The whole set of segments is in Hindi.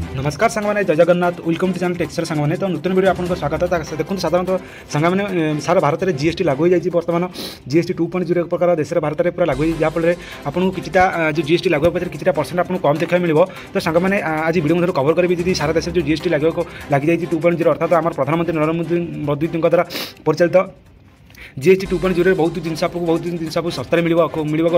नमस्कार सांग मैंने जय जगन्नाथ वेलकम टू चैनल टेक्सचर सांग मैंने तो नूतन वीडियो आपको स्वागत है। देखो साधारणतः सांग मैंने सारा भारत में जीएसटी लागू हो जाए बर्तमान जीएसटी 2.0 एक प्रकार देश भारत में पूरा लागू हो जहाँफल आपको किटा जो जीएसटी लागू पक्षे किटा परसेंट आपको कम देखा मिले। तो सांग मैंने आज वीडियो मध्य कवर करी जी सारा देश जो जीएसटी लगे लगी जाए 2.0 अर्थात आम प्रधानमंत्री नरेंद्र मोदी द्वारा परिचालित जीएसटी 2.0 बहुत जिन आपको सस्ता मिलवा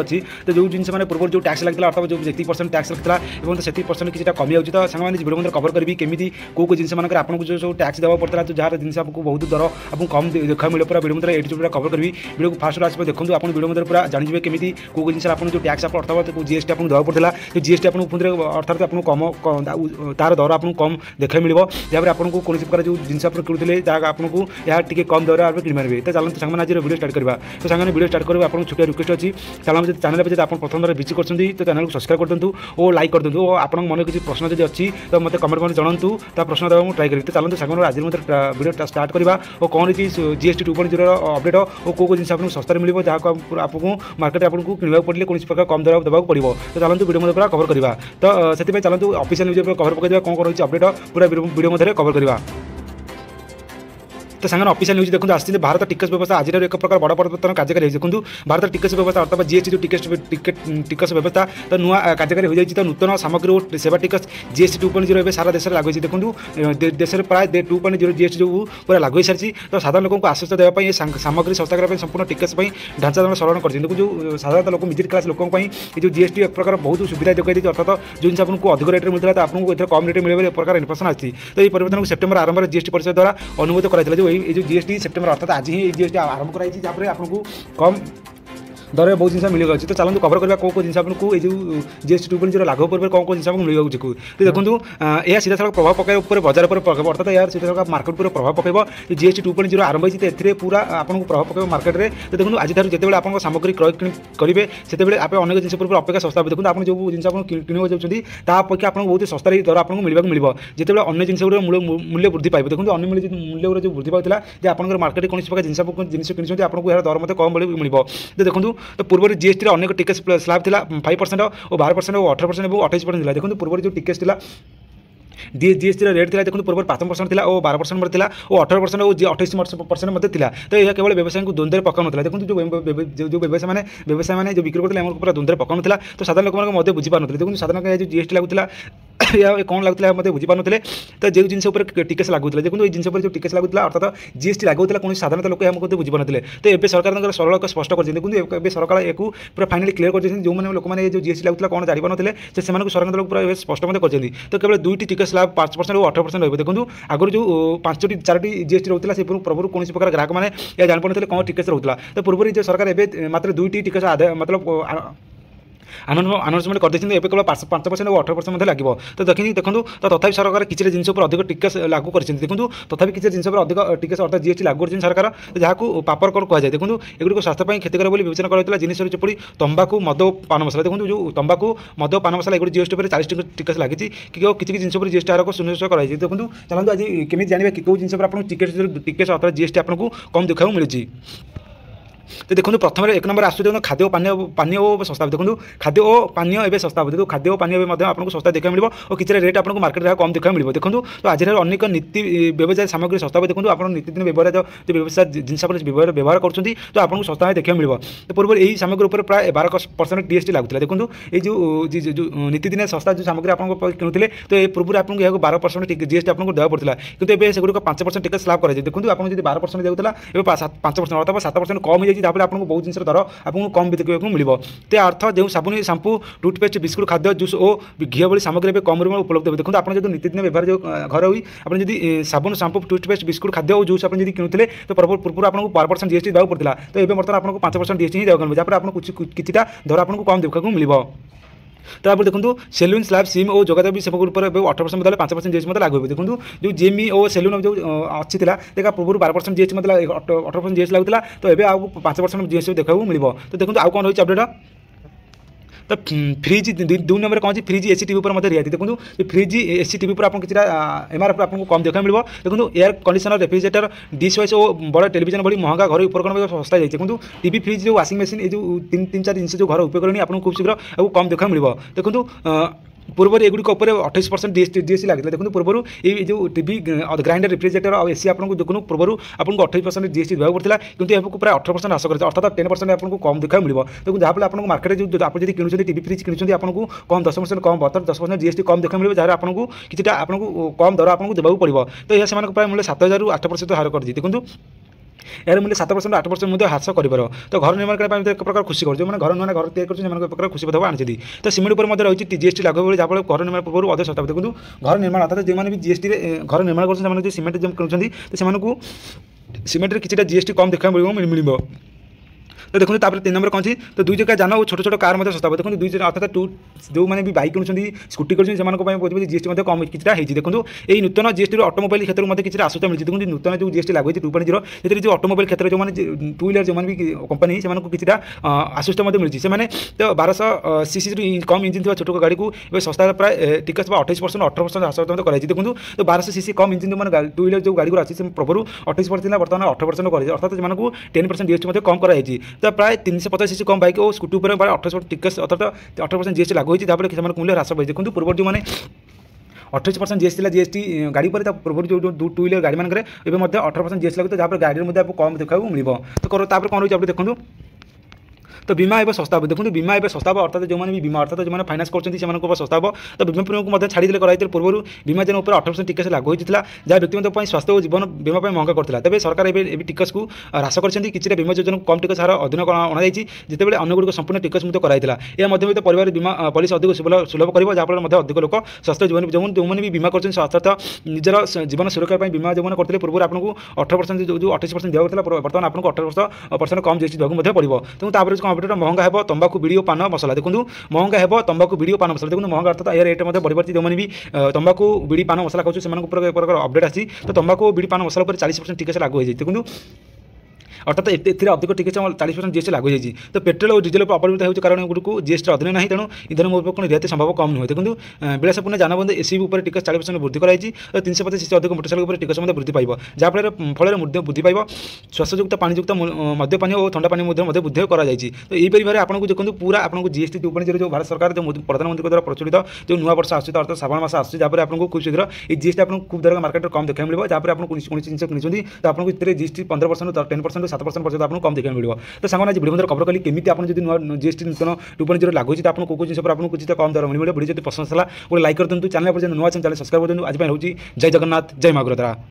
अच्छी। तो जो जिन मैंने पूर्व जो टैक्स लगता अर्थात जो 70% टैक्स लगता है तो 70% किसी कमी जाऊँगी। तो सांग वीडियो मध्य कवर करी केमी कौ जिन मानक आपको जो टैक्स देवा पड़ता है जहाँ जिन आपको बहुत दर आपको कम देखा मिले पूरा वीडियो मध्य ये कवर करी वीडियो को फास्ट आस देखो आप वीडियो मध्य पूरा जानिए केमी कौ जिन आप जो टैक्स अर्थात जीएसटी आपको देवा पड़ता है जीएसटी आपको अर्थात आपको कम तार दर आपको कम देखा मिले जहाँ आपको कौन प्रकार जो जिन आप किणुते आपको यहाँ टी कम दर आप किणपारे। तो चलते सांग आज वीडियो स्टार्ट करवा। तो सांग वीडियो स्टार्ट करेंगे आपको छोटा रिक्वेस्ट अच्छी चैनल चैनल पर आप प्रथम बार विजिट कर तो चैनल को सब्सक्राइब कर दिंतु और लाइक कर दिंतु और आप मन किसी प्रश्न जब अच्छी तो मतलब कमेंट में जनातु तो प्रश्न देवा ट्राई करी। तो चलते सांग आज वीडियो स्टार्ट करवा और कौन जीएसटी 2.0 अपडेट और कौ जिन आपको सस्ता मिले जहाँ आपको मार्केट आपको किणवा पड़े कौन प्रकार कम दर देवाक पड़ो। तो चलते वीडियो मध्य पूरा कवर करवा। तो से चलते ऑफिशियल न्यूज कवर पकड़ कौन रही अपडेट पूरा वीडियो मध्य कवर करवा। तो सांग ऑफिशियल न्यूज देखो आसी भारत टिकस व्यवस्था आज एक प्रकार बड़ परिवर्तन कार्यकारी देखो भारत टिकस व्यवस्था अर्थात जीएसटी जो टिकस व्यवस्था तो नुआ कार्यकारी हो जाए। तो नूतन सामग्री और सेवा टिकस जीएसटी 2.0 सारा देश में लागू देखो देश में प्राय 2.0 जीएसटी जो पूरा लागू हो सारी। तो साधारण लोगों को आश्वस्त देवाई सामग्री सस्ता करने संपूर्ण टिकस ढांचा सरल कर जो साधारण लोग मिडिल क्लास लोगों जो जीएसटी एक प्रकार बहुत सुविधा जोगाई अर्थात जो जिन आपको अधिक रेट मिलता है आपको कम रेट मिले एक प्रकार इन्फॉर्मेशन आती। तो ये परिवर्तन को सेप्टेम्बर आरंभ जीएसटी परिषद द्वारा अनुमोदन कराई जो जो जीएसटी सेप्टेम्बर अर्थात आज ही जीएसटी आरंभ कराई जहाँ आपको कम दर में बहुत जिन मिल। तो चलते कवर करवा कौ जिन आपको ये जीएसटी 2.0 लागू पूर्व कौन कौन जिन मिल। तो देखो यह सीधा सड़क प्रभाव पकड़ बाजार पर पकड़ अर्थात यार सीधा सड़क मार्केट पर प्रभाव पकड़ जीएसटी 2.0 आरंभ होती है पूरा आपको प्रभाव पकड़ मार्केट में। तो देखो आज जिते आप सामग्री क्रय करेंगे से आप अनेक जिन पूर्व अपेक्षा सस्ता देखो आप जो जिन किणवा जाऊँगी अपेक्षा आपको बहुत सस्ता दर आपको मिलवा मिले जिते अन्य जिन मूल्य वृद्धि पाइब। देखो अन्य मूल्य जो वृद्धि पाता है आप मार्केट कौन प्रकार जिन किणुच्च आपको यार दर मत कम मिले। तो देखो तो पूर्व जीएसटी अनेक टिकस स्लैब था 5% और 12% और 18% और 28% देखो पूर्व जो टिकस था जीएसटी रेट था देखो पूर्व 5% था और 12% था और 18% और 28% था। तो यह केवल व्यवसाय को द्वंद्व पकाऊ ना देखो जो व्यवसाय मैंने जो बिक्री करते पूरा द्वंद्व पकाऊ ना। तो साधारण लोक बुझी पार देखो साधारण जो जीएसटी लगुला या कौन लगुला मतलब बुझी पार। तो जो जिन टिकस लगुला देखो ये जिन जो टिकस लगुला अर्थात जीएसटी लगुला कौन साधारण लोक यहाँ बुझी पार। तो ये सरकार सरल स्पष्ट कर देखो सरकार एक पूरा फाइनाली क्लियर कर जो मैंने लोक मैंने जो जीएसटी लगुला कौन जानी पार से सरकार पूरा स्पष्ट कर। तो केवल 2टी टिकस स्लैब 5% और 18% रही। देखो आगुरी जो 5टी 4टी जीएसटी रोला से पूर्व कौन प्रकार ग्राहक मैंने यह जापारे कौन टिकस रोला। तो पूर्व जो सरकार एवं मात्र 2टी टिकस आदाय मतलब अनाउंसमेंट कर केवल 5% और 18% लगे। तो देखो तो तथापि सरकार किसी जिन पर अधिक टिकस लागू कर देखो तथापि किसी जिन पर अधिक टिकस अर्थात जीएसटी लागू कर सरकार जहाँ पापर कर कहुए। देखो एगुड़ी स्वास्थ्य क्षतिकर विवेचना कराइला जिनिस जेपरी तंबाकू मद पान मसला देखो जो तंबाकू मद पान मसला एगुड़ी जीएसटी पर 40 टिकस लगी किसी जिन पर जीएसटी हार को सुनिश्चित कराई। देखो चलते आज केमी जानवे कि कौ जिन पर आप टिकस अर्थात जीएसटी आपको कम देखा मिली। तो देखो प्रथम एक नंबर आस खाद्य पानी सस्ता देखो खाद्य और पानी एवं सस्ता देखो खाद्य और पानी आपको सस्ता देखा मिले और किसी रेट आपको मार्केट में कम देखा मिले। देखो तो आज अनेक नीति व्यवसाय सामग्री सस्ता देखो आप नीतिदिन व्यवहार जो व्यवसाय जिन व्यवहार कर तो आपको सस्ता देखा मिले। तो पूर्व यही सामग्री पर प्राय 12% जीएसटी लगुला। देखो ये जो नीतिदिन सस्ता जो सामग्री आप किणुते तो ये पूर्व आपको यह 12% जीएसटी आपको देवा पड़ता किंतु ए से 5% टिकस स्लैब कर देखो आप 12% देता है 5% अर्थात 7% कम हो जाए आपको बहुत जिन दर आपको कम देखा मिले। तो अर्थ जो साबुन शैम्पू टूथपेस्ट बिस्कुट खाद्य जूस और घी भली सामग्री कम परिमाण उपलब्ध हो। देखो आप जो नीतिदिन व्यवहार जो घर हुई आप साबुन शैम्पू टूथपेस्ट बिस्कुट खाद्य और जूस आप किणुते तो पूर्व आपको 12% जीएसटी देवा पड़ता। तो ये बर्तमान आपको 5% जीएसटी ही देवा जहाँ आपको किसी दर आपको कम देखा मिले। तो आप देखो सेलून स्लैब सिम और जोगाजोग सेवा पर 18% बदले 5% जीएसटी मतलब लागू हो। देखो जो जिम और सेलून जो अच्छी देखा पूर्व 12% जीएसटी मतलब 18% जीएसटी लगुला। तो ये आपको 5% जीएसटी देखा मिले। तो देखो आउ कौन रही अपडेट। तो फ्रिज 2 नंबर कौन फ्रिज एसी टीवी पर रियायती देखो फ्रिज एसी टीवी पर आपको किसी एमआरपी आपको कम देखा मिले। देखो air conditioner refrigerator dish wise और बड़ा टेलीविजन भली महंगा घर उपकरण सस्ता जाए। देखो टीवी फ्रिज जो वाशिंग मशीन ये जो 3-4 जिन जो घर उपकरण आपको खूब शीघ्र कम देखा मिले। देखो पूर्व एगुड़ी 28% जीएसटी लगे देखो पूर्व ये जो टीवी ग्राइंडर रेफ्रिजरेटर और एसी आपको देखो पूर्व आपको 28% जीएसटी देवाक पड़ता किंतु यहाँ प्राय 18% ह्रास कर अर्थात 10% आपको कम देखा मिले देखो जहाँफल आपको मार्केट जो आप किणुच्च टीवी फ्रिज किणुच्च आपको कम 10% कम बर्तन 10% जीएसटी कम देखा मिले जहाँ आपको कि आपको कम दर आपको देवाक पड़ो तो यह से प्राय मूल्य 7,000 ରୁ 8% हार कर देखो यार मूल्य 7% 8% ह्रास कर तो घर निर्माण करने एक प्रकार खुशी कर घर नुआ घर तैयार कर खुशी पदक आनी तो सीमेंट पर रही जीएसटी लागू हो जहाँ घर निर्माण पूर्व अधिक सस्ता देखो घर निर्माण अर्थात जो भी जीएसटी घर निर्माण कर सीमेंट जो किणुच्च तो सीमेंट किसी जीएसटी कम देखा मिल तो देखो तापर 3 नंबर कौन तो 2 चक्का जान और छोट छोट कार सस्ता देखो 2 अर्थात जो मैंने भी बाइक किणुच्च स्कूटी कर जीएसटी कम किसी देखो ये नूतन जीएसटी ऑटोमोबाइल क्षेत्र में किसी आश्वस्त मिली देखो नूतन जो जीएसटी लागू 2.0 से जो ऑटोमोबाइल क्षेत्र जो मैंने 2 व्हीलर जो भी कंपनी से किसी आश्वस्त मिली से तो 1200 सीसी कम इंजिन थी छोट गाड़ी को सस्ता प्राय टिकस 28% 18% ह्रास कराई देखो तो 1200 सीसी कम इंजिन जो मैंने 2 व्हीलर जो गाड़ी को आसी प्रभु 28% बर्तमान 18% कर अर्थात से 10% जीएसटी कम कराई तो प्राय 350 सीसी कम बाइक और स्कूटी पर 28% टिकस अर्थात 18% जीएसटी लागू होती है मूल्य ह्रास पाई देखो पूर्व जो मैंने 28% जीएसटी जीएसटी गाड़ी पर पूर्व जो 2 व्हीलर गाड़ी मानक 18% जीएसटी लगे जहाँ गाड़ी में कम देखा मिले तो कौन रही देखो तो बीमा एवं सस्ता हे देखो बीमा एवं सस्ता हे अर्थात जो भी बीमा अर्थात जो फाइनान्स कर सस्ता हे तो बीमा प्रीमियम को छाड़ी कराई पूर्व बीमा जन 18% टिकस लागू होता जहाँ व्यक्तिगत स्वास्थ्य और जीवन बीमा महंगा करता तेज सरकार एवं टिकस को ह्रास कर किसी बीमा योजना कम टिकस हार अधीन अणाई जितेबाला अन्य गुड़िक संपूर्ण टिकस मुक्त कराई यह परिवार बीमा पॉलिसी अधिक सुलभ कर जहाँफल अधिक लोक स्वास्थ्य जीवन जो भी बीमा कर अर्थात निजर जीवन सुरक्षा बीमा जो करते पूर्व आपको 18% जो 28% दिया बर्तमान आपको 18% कम जीएसटी देवाक पड़ो तेनाली कम महंगा है तंबाकू बीड़ी और पान मसला देखो महंगा है तंबाकू बीड़ी और पान मसला देखो महंगा अर्थात यह रेट बढ़ी पड़ी जो भी तंबाकू बीड़ी पान मसला खाऊँ से अपडेट आसी तो तंबाकू बीड़ी पान मसला पर 40% टिकस लागू हो देखो अर्थात अधिक टिकस 40% जीएसटी लागू होती तो पेट्रोल और डिजेल अपरिमित हो कारण गुड़िक जीएसटी अधीन ना तेणु इंधन उपकरण रियायती संभव कम नुहे देखो विलासपूर्ण जानबंद एसयूवी पर टिकस 40% वृद्धि कराई तो 350 सीसी अधिक मोटरसाइकेल टिकस वृद्धि पाइब जहाँफल फल वृद्धि पाइब श्वासयुक्त पानीयुक्त मद्यपानी और ठंडा पानी वृद्धि कराई तो यहीपरि भाव आपको देखो पूरा आपको जीएसटी 2.0 जो भारत सरकार जो प्रधानमंत्री द्वारा प्रचलित जो नुआ वर्ष आस अर्थात श्रावण मास आस जहाँ आपको खूब शीघ्र ये जीएसटी आपको खूब दर मार्केट कम देखा मिले जहाँ पर आपको कौन जिन किनी तो आपको जीएसटी 15% 10% 7% पर्यटन आपको कम देखा मिले तो सांगना भिडियो खबर कली केमी आप जीएसटी नूतन 2.0 लागू तो आपको कौ जिन पर आपको कुछ कम दर मिले भिडियो जो पसंद है गोटे लाइक कर दिखाँ चैनल पर नुआ चैनल सब्सक्राइब कर आज रोचे जय जगन्नाथ जय माँ गुरद्रा।